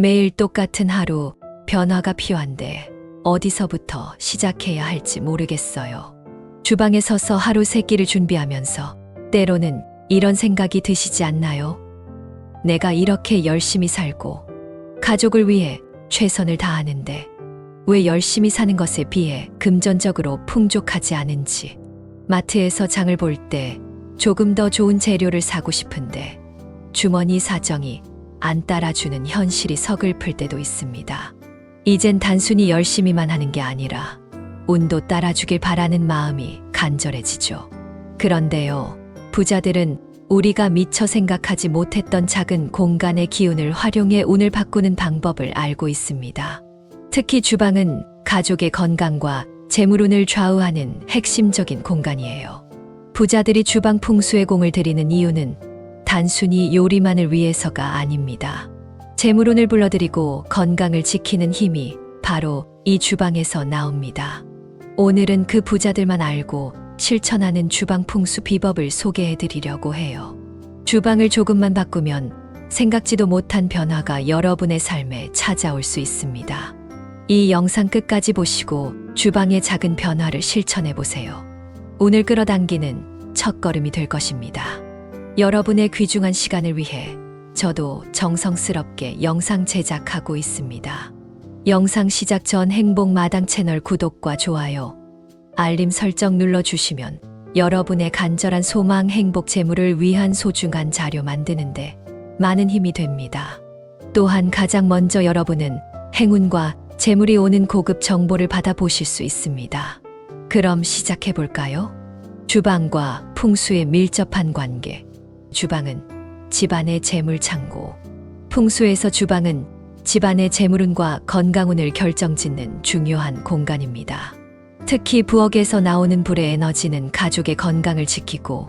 매일 똑같은 하루, 변화가 필요한데 어디서부터 시작해야 할지 모르겠어요. 주방에 서서 하루 세 끼를 준비하면서 때로는 이런 생각이 드시지 않나요? 내가 이렇게 열심히 살고 가족을 위해 최선을 다하는데 왜 열심히 사는 것에 비해 금전적으로 풍족하지 않은지, 마트에서 장을 볼 때 조금 더 좋은 재료를 사고 싶은데 주머니 사정이 안 따라주는 현실이 서글플 때도 있습니다. 이젠 단순히 열심히만 하는 게 아니라 운도 따라주길 바라는 마음이 간절해지죠. 그런데요, 부자들은 우리가 미처 생각하지 못했던 작은 공간의 기운을 활용해 운을 바꾸는 방법을 알고 있습니다. 특히 주방은 가족의 건강과 재물운을 좌우하는 핵심적인 공간이에요. 부자들이 주방 풍수에 공을 들이는 이유는 단순히 요리만을 위해서가 아닙니다. 재물운을 불러들이고 건강을 지키는 힘이 바로 이 주방에서 나옵니다. 오늘은 그 부자들만 알고 실천하는 주방 풍수 비법을 소개해 드리려고 해요. 주방을 조금만 바꾸면 생각지도 못한 변화가 여러분의 삶에 찾아올 수 있습니다. 이 영상 끝까지 보시고 주방의 작은 변화를 실천해 보세요. 운을 끌어당기는 첫걸음이 될 것입니다. 여러분의 귀중한 시간을 위해 저도 정성스럽게 영상 제작하고 있습니다. 영상 시작 전 행복마당 채널 구독과 좋아요, 알림 설정 눌러주시면 여러분의 간절한 소망, 행복, 재물을 위한 소중한 자료 만드는데 많은 힘이 됩니다. 또한 가장 먼저 여러분은 행운과 재물이 오는 고급 정보를 받아보실 수 있습니다. 그럼 시작해 볼까요? 주방과 풍수의 밀접한 관계. 주방은 집안의 재물 창고. 풍수에서 주방은 집안의 재물운과 건강운을 결정짓는 중요한 공간입니다. 특히 부엌에서 나오는 불의 에너지는 가족의 건강을 지키고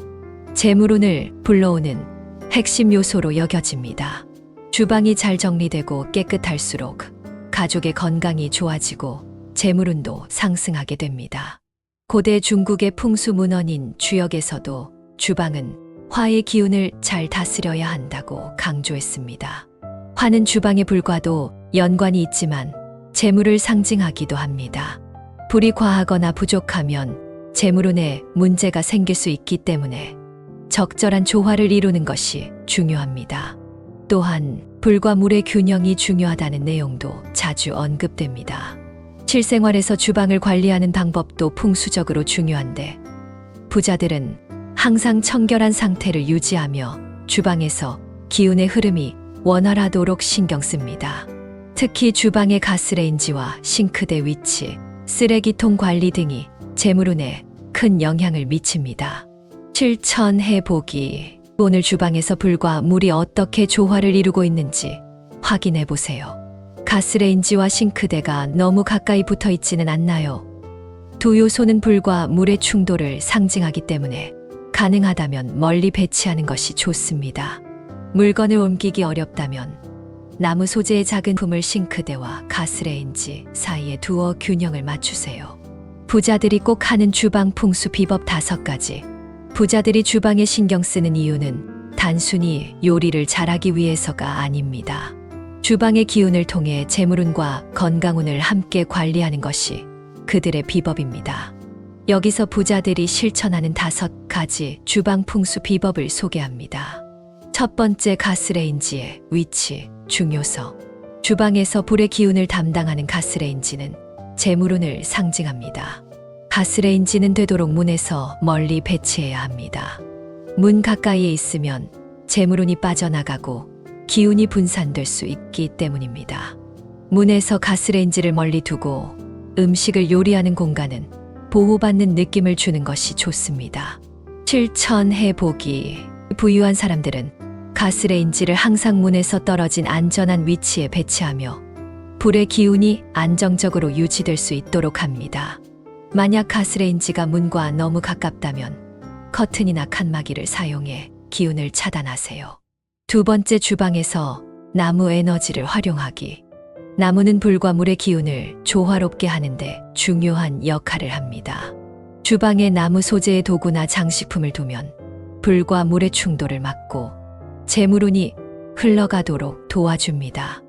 재물운을 불러오는 핵심 요소로 여겨집니다. 주방이 잘 정리되고 깨끗할수록 가족의 건강이 좋아지고 재물운도 상승하게 됩니다. 고대 중국의 풍수 문헌인 주역에서도 주방은 화의 기운을 잘 다스려야 한다고 강조했습니다. 화는 주방의 불과도 연관이 있지만 재물을 상징하기도 합니다. 불이 과하거나 부족하면 재물운에 문제가 생길 수 있기 때문에 적절한 조화를 이루는 것이 중요합니다. 또한 불과 물의 균형이 중요하다는 내용도 자주 언급됩니다. 실생활에서 주방을 관리하는 방법도 풍수적으로 중요한데 부자들은 항상 청결한 상태를 유지하며 주방에서 기운의 흐름이 원활하도록 신경 씁니다. 특히 주방의 가스레인지와 싱크대 위치, 쓰레기통 관리 등이 재물운에 큰 영향을 미칩니다. 실천해보기. 오늘 주방에서 불과 물이 어떻게 조화를 이루고 있는지 확인해 보세요. 가스레인지와 싱크대가 너무 가까이 붙어 있지는 않나요? 두 요소는 불과 물의 충돌을 상징하기 때문에 가능하다면 멀리 배치하는 것이 좋습니다. 물건을 옮기기 어렵다면 나무 소재의 작은 품을 싱크대와 가스레인지 사이에 두어 균형을 맞추세요. 부자들이 꼭 하는 주방 풍수 비법 5가지. 부자들이 주방에 신경 쓰는 이유는 단순히 요리를 잘하기 위해서가 아닙니다. 주방의 기운을 통해 재물운과 건강운을 함께 관리하는 것이 그들의 비법입니다. 여기서 부자들이 실천하는 5가지 주방 풍수 비법을 소개합니다. 첫 번째, 가스레인지의 위치, 중요성. 주방에서 불의 기운을 담당하는 가스레인지는 재물운을 상징합니다. 가스레인지는 되도록 문에서 멀리 배치해야 합니다. 문 가까이에 있으면 재물운이 빠져나가고 기운이 분산될 수 있기 때문입니다. 문에서 가스레인지를 멀리 두고 음식을 요리하는 공간은 보호받는 느낌을 주는 것이 좋습니다. 실천해보기. 부유한 사람들은 가스레인지를 항상 문에서 떨어진 안전한 위치에 배치하며 불의 기운이 안정적으로 유지될 수 있도록 합니다. 만약 가스레인지가 문과 너무 가깝다면 커튼이나 칸막이를 사용해 기운을 차단하세요. 두 번째, 주방에서 나무 에너지를 활용하기. 나무는 불과 물의 기운을 조화롭게 하는데 중요한 역할을 합니다. 주방에 나무 소재의 도구나 장식품을 두면 불과 물의 충돌을 막고 재물운이 흘러가도록 도와줍니다.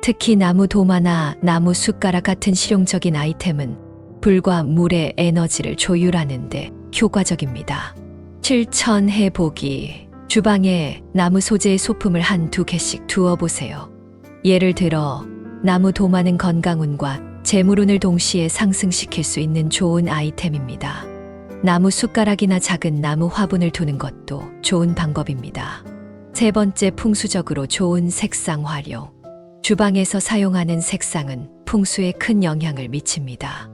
특히 나무 도마나 나무 숟가락 같은 실용적인 아이템은 불과 물의 에너지를 조율하는데 효과적입니다. 실천해 보기. 주방에 나무 소재의 소품을 한두 개씩 두어 보세요. 예를 들어 나무 도마는 건강운과 재물운을 동시에 상승시킬 수 있는 좋은 아이템입니다. 나무 숟가락이나 작은 나무 화분을 두는 것도 좋은 방법입니다. 세 번째, 풍수적으로 좋은 색상 활용. 주방에서 사용하는 색상은 풍수에 큰 영향을 미칩니다.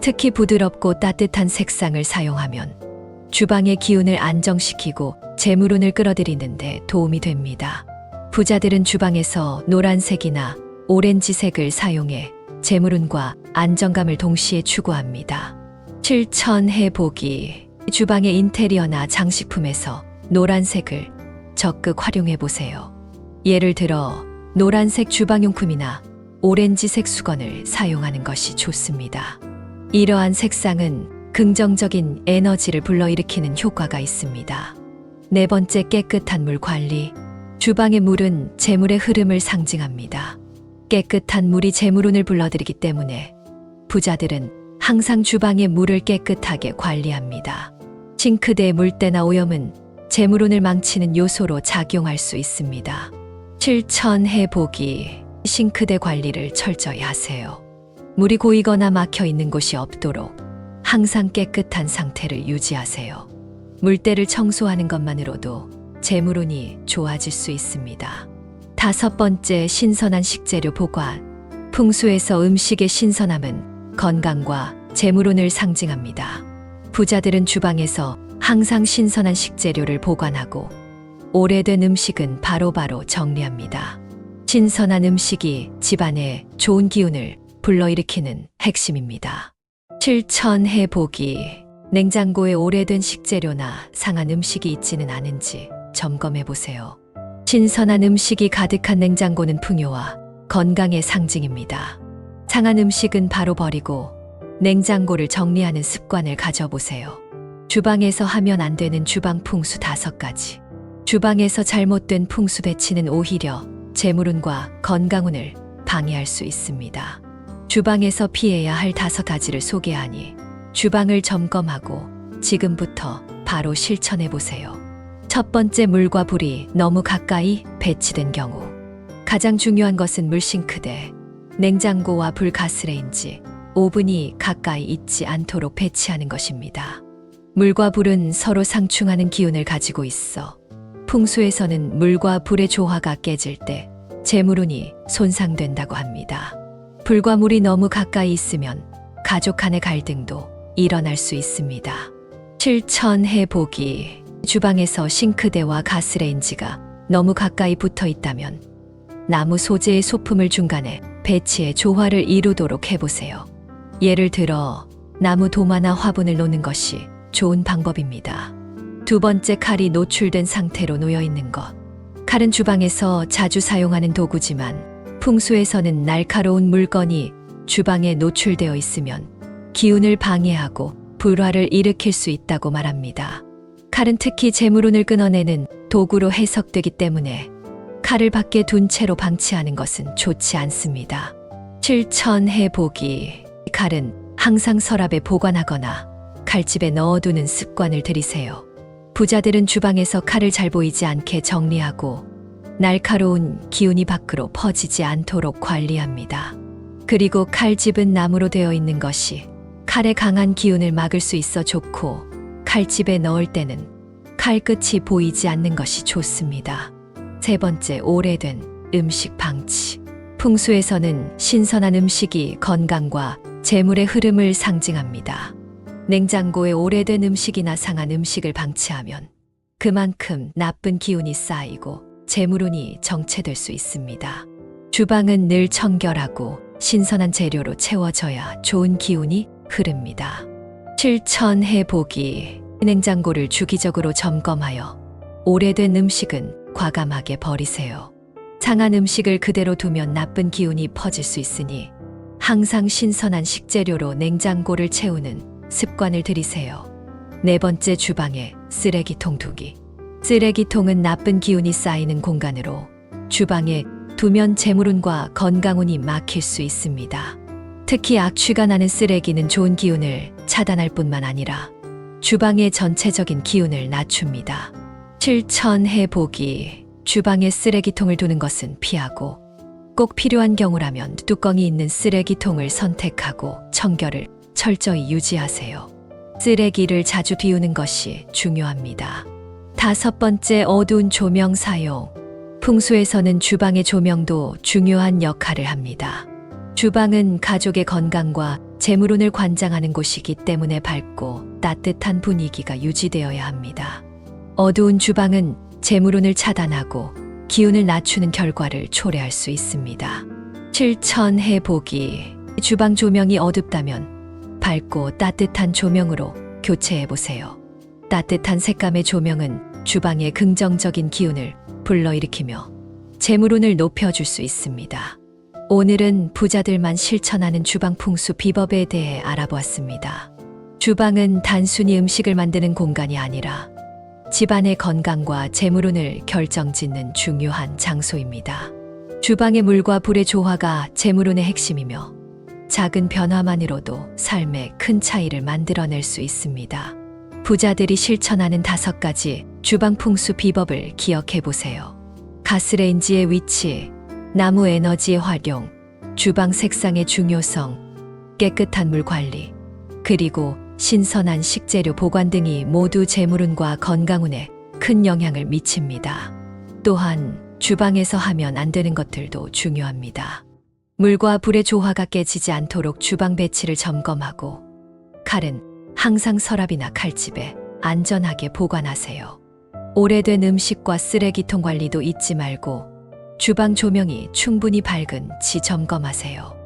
특히 부드럽고 따뜻한 색상을 사용하면 주방의 기운을 안정시키고 재물운을 끌어들이는데 도움이 됩니다. 부자들은 주방에서 노란색이나 오렌지색을 사용해 재물운과 안정감을 동시에 추구합니다. 실천해 보기. 주방의 인테리어나 장식품에서 노란색을 적극 활용해 보세요. 예를 들어 노란색 주방용품이나 오렌지색 수건을 사용하는 것이 좋습니다. 이러한 색상은 긍정적인 에너지를 불러일으키는 효과가 있습니다. 네 번째, 깨끗한 물 관리. 주방의 물은 재물의 흐름을 상징합니다. 깨끗한 물이 재물운을 불러들이기 때문에 부자들은 항상 주방의 물을 깨끗하게 관리합니다. 싱크대의 물때나 오염은 재물운을 망치는 요소로 작용할 수 있습니다. 실천해 보기. 싱크대 관리를 철저히 하세요. 물이 고이거나 막혀 있는 곳이 없도록 항상 깨끗한 상태를 유지하세요. 물때를 청소하는 것만으로도 재물운이 좋아질 수 있습니다. 다섯 번째, 신선한 식재료 보관. 풍수에서 음식의 신선함은 건강과 재물운을 상징합니다. 부자들은 주방에서 항상 신선한 식재료를 보관하고 오래된 음식은 바로바로 정리합니다. 신선한 음식이 집안에 좋은 기운을 불러일으키는 핵심입니다. 실천해 보기. 냉장고에 오래된 식재료나 상한 음식이 있지는 않은지 점검해 보세요. 신선한 음식이 가득한 냉장고는 풍요와 건강의 상징입니다. 상한 음식은 바로 버리고 냉장고를 정리하는 습관을 가져보세요. 주방에서 하면 안 되는 주방 풍수 5가지. 주방에서 잘못된 풍수 배치는 오히려 재물운과 건강운을 방해할 수 있습니다. 주방에서 피해야 할 5가지를 소개하니 주방을 점검하고 지금부터 바로 실천해 보세요. 첫 번째, 물과 불이 너무 가까이 배치된 경우. 가장 중요한 것은 물싱크대, 냉장고와 불가스레인지, 오븐이 가까이 있지 않도록 배치하는 것입니다. 물과 불은 서로 상충하는 기운을 가지고 있어 풍수에서는 물과 불의 조화가 깨질 때 재물운이 손상된다고 합니다. 불과 물이 너무 가까이 있으면 가족 간의 갈등도 일어날 수 있습니다. 실천해 보기. 주방에서 싱크대와 가스레인지가 너무 가까이 붙어 있다면 나무 소재의 소품을 중간에 배치해 조화를 이루도록 해보세요. 예를 들어 나무 도마나 화분을 놓는 것이 좋은 방법입니다. 두 번째, 칼이 노출된 상태로 놓여 있는 것. 칼은 주방에서 자주 사용하는 도구지만 풍수에서는 날카로운 물건이 주방에 노출되어 있으면 기운을 방해하고 불화를 일으킬 수 있다고 말합니다. 칼은 특히 재물운을 끊어내는 도구로 해석되기 때문에 칼을 밖에 둔 채로 방치하는 것은 좋지 않습니다. 실천해 보기. 칼은 항상 서랍에 보관하거나 칼집에 넣어두는 습관을 들이세요. 부자들은 주방에서 칼을 잘 보이지 않게 정리하고 날카로운 기운이 밖으로 퍼지지 않도록 관리합니다. 그리고 칼집은 나무로 되어 있는 것이 칼의 강한 기운을 막을 수 있어 좋고 칼집에 넣을 때는 칼끝이 보이지 않는 것이 좋습니다. 세 번째, 오래된 음식 방치. 풍수에서는 신선한 음식이 건강과 재물의 흐름을 상징합니다. 냉장고에 오래된 음식이나 상한 음식을 방치하면 그만큼 나쁜 기운이 쌓이고 재물운이 정체될 수 있습니다. 주방은 늘 청결하고 신선한 재료로 채워져야 좋은 기운이 흐릅니다. 실천해 보기. 냉장고를 주기적으로 점검하여 오래된 음식은 과감하게 버리세요. 상한 음식을 그대로 두면 나쁜 기운이 퍼질 수 있으니 항상 신선한 식재료로 냉장고를 채우는 습관을 들이세요. 네 번째, 주방에 쓰레기통 두기. 쓰레기통은 나쁜 기운이 쌓이는 공간으로 주방에 두면 재물운과 건강운이 막힐 수 있습니다. 특히 악취가 나는 쓰레기는 좋은 기운을 차단할 뿐만 아니라 주방의 전체적인 기운을 낮춥니다. 실천해 보기. 주방에 쓰레기통을 두는 것은 피하고 꼭 필요한 경우라면 뚜껑이 있는 쓰레기통을 선택하고 청결을 철저히 유지하세요. 쓰레기를 자주 비우는 것이 중요합니다. 5번째, 어두운 조명 사용. 풍수에서는 주방의 조명도 중요한 역할을 합니다. 주방은 가족의 건강과 재물운을 관장하는 곳이기 때문에 밝고 따뜻한 분위기가 유지되어야 합니다. 어두운 주방은 재물운을 차단하고 기운을 낮추는 결과를 초래할 수 있습니다. 실천해 보기. 주방 조명이 어둡다면 밝고 따뜻한 조명으로 교체해 보세요. 따뜻한 색감의 조명은 주방의 긍정적인 기운을 불러일으키며 재물운을 높여줄 수 있습니다. 오늘은 부자들만 실천하는 주방 풍수 비법에 대해 알아보았습니다. 주방은 단순히 음식을 만드는 공간이 아니라 집안의 건강과 재물운을 결정짓는 중요한 장소입니다. 주방의 물과 불의 조화가 재물운의 핵심이며 작은 변화만으로도 삶에 큰 차이를 만들어낼 수 있습니다. 부자들이 실천하는 5가지 주방 풍수 비법을 기억해 보세요. 가스레인지의 위치, 나무 에너지의 활용, 주방 색상의 중요성, 깨끗한 물 관리, 그리고 신선한 식재료 보관 등이 모두 재물운과 건강운에 큰 영향을 미칩니다. 또한 주방에서 하면 안 되는 것들도 중요합니다. 물과 불의 조화가 깨지지 않도록 주방 배치를 점검하고 칼은 항상 서랍이나 칼집에 안전하게 보관하세요. 오래된 음식과 쓰레기통 관리도 잊지 말고 주방 조명이 충분히 밝은지 점검하세요.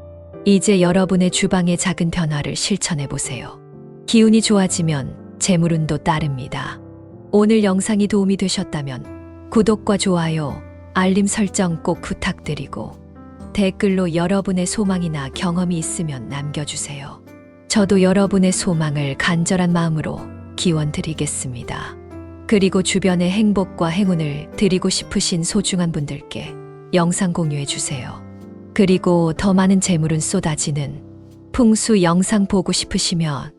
이제 여러분의 주방의 작은 변화를 실천해 보세요. 기운이 좋아지면 재물운도 따릅니다. 오늘 영상이 도움이 되셨다면 구독과 좋아요, 알림 설정 꼭 부탁드리고 댓글로 여러분의 소망이나 경험이 있으면 남겨주세요. 저도 여러분의 소망을 간절한 마음으로 기원 드리겠습니다. 그리고 주변에 행복과 행운을 드리고 싶으신 소중한 분들께 영상 공유해 주세요. 그리고 더 많은 재물운 쏟아지는 풍수 영상 보고 싶으시면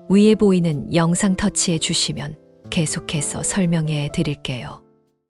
위에 보이는 영상 터치해 주시면 계속해서 설명해 드릴게요.